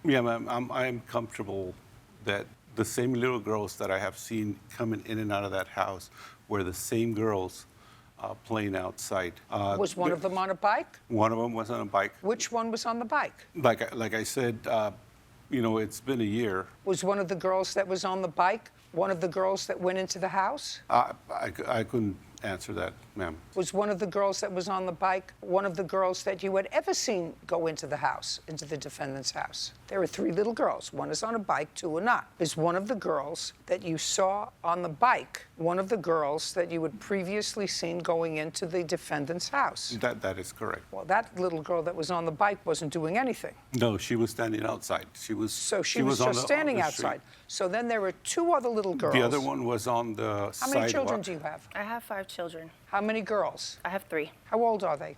Yeah, ma'am, I'm comfortable that the same little girls that I have seen coming in and out of that house were the same girls playing outside. Was one of them on a bike? One of them was on a bike. Which one was on the bike? Like I said, it's been a year. Was one of the girls that was on the bike one of the girls that went into the house? I couldn't answer that, ma'am. Was one of the girls that was on the bike one of the girls that you had ever seen go into the house, into the defendant's house? There are 3 little girls. One is on a bike, 2 are not. Is one of the girls that you saw on the bike one of the girls that you had previously seen going into the defendant's house? That is correct. Well, that little girl that was on the bike wasn't doing anything. No, she was standing outside. She was just standing outside. So then there were 2 other little girls. The other one was on the sidewalk. How many children do you have? I have 5 children. How many girls? I have 3. How old are they?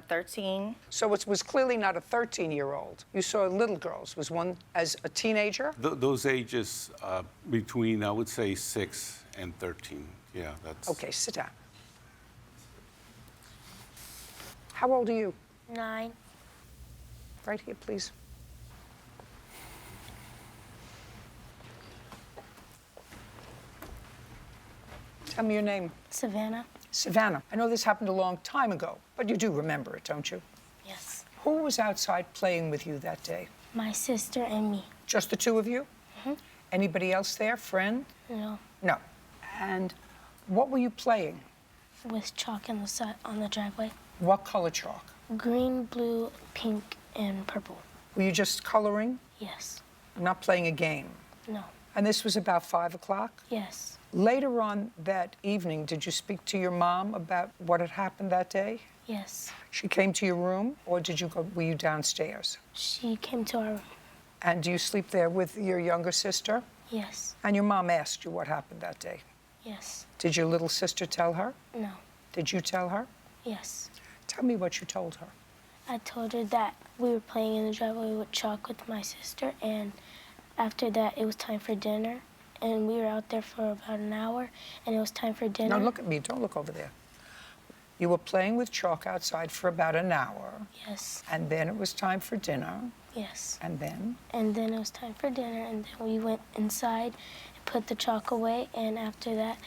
13. So it was clearly not a 13-year-old. You saw little girls. Was one as a teenager? Those ages between, I would say, 6 and 13. Yeah, that's... Okay, sit down. How old are you? 9. Right here, please. Tell me your name. Savannah? Sevannah. I know this happened a long time ago, but you do remember it, don't you? Yes. Who was outside playing with you that day? My sister and me. Just the 2 of you? Mm-hmm. Anybody else there? Friend? No. No. And what were you playing? With chalk on the driveway. What color chalk? Green, blue, pink, and purple. Were you just coloring? Yes. Not playing a game? No. And this was about 5 o'clock? Yes. Later on that evening, did you speak to your mom about what had happened that day? Yes. She came to your room, or were you downstairs? She came to our room. And do you sleep there with your younger sister? Yes. And your mom asked you what happened that day? Yes. Did your little sister tell her? No. Did you tell her? Yes. Tell me what you told her. I told her that we were playing in the driveway with chalk with my sister, and after that, it was time for dinner. And we were out there for about an hour, and it was time for dinner. No, look at me. Don't look over there. You were playing with chalk outside for about an hour. Yes. And then it was time for dinner. Yes. And then? And then it was time for dinner, and then we went inside and put the chalk away, and after that,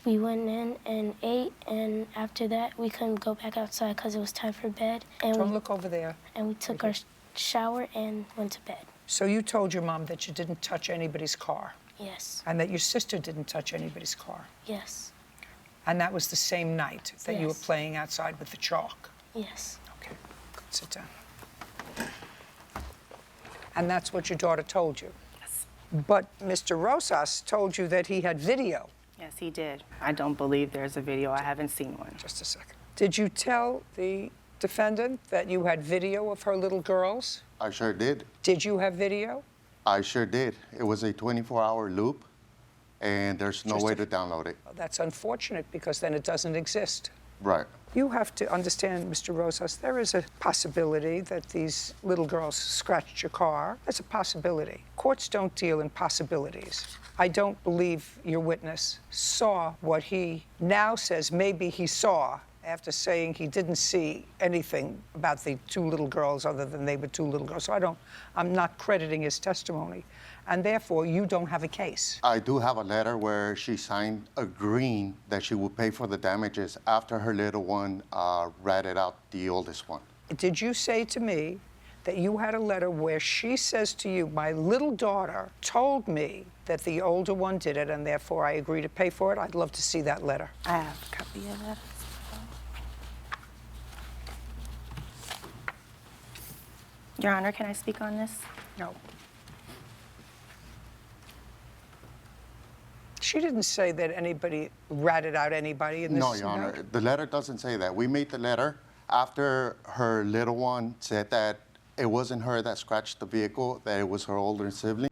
we went in and ate, and after that, we couldn't go back outside because it was time for bed. And Don't look over there. And we took our shower and went to bed. So you told your mom that you didn't touch anybody's car? Yes. And that your sister didn't touch anybody's car? Yes. And that was the same night that you were Yes. playing outside with the chalk? Yes. Okay, sit down. And that's what your daughter told you? Yes. But Mr. Rosas told you that he had video. Yes, he did. I don't believe there's a video. I haven't seen one. Just a second. Did you tell the defendant that you had video of her little girls? I sure did. Did you have video? I sure did. It was a 24-hour loop, and there's no way to download it. Well, that's unfortunate because then it doesn't exist. Right. You have to understand, Mr. Rosas, there is a possibility that these little girls scratched your car. That's a possibility. Courts don't deal in possibilities. I don't believe your witness saw what he now says maybe he saw after saying he didn't see anything about the 2 little girls other than they were 2 little girls. So I'm not crediting his testimony. And therefore, you don't have a case. I do have a letter where she signed agreeing that she would pay for the damages after her little one ratted out the oldest one. Did you say to me that you had a letter where she says to you, my little daughter told me that the older one did it and therefore I agree to pay for it? I'd love to see that letter. I have a copy of that. Your Honor, can I speak on this? No. She didn't say that anybody ratted out anybody in this No, Your Honor. note? The letter doesn't say that. We made the letter after her little one said that it wasn't her that scratched the vehicle, that it was her older sibling.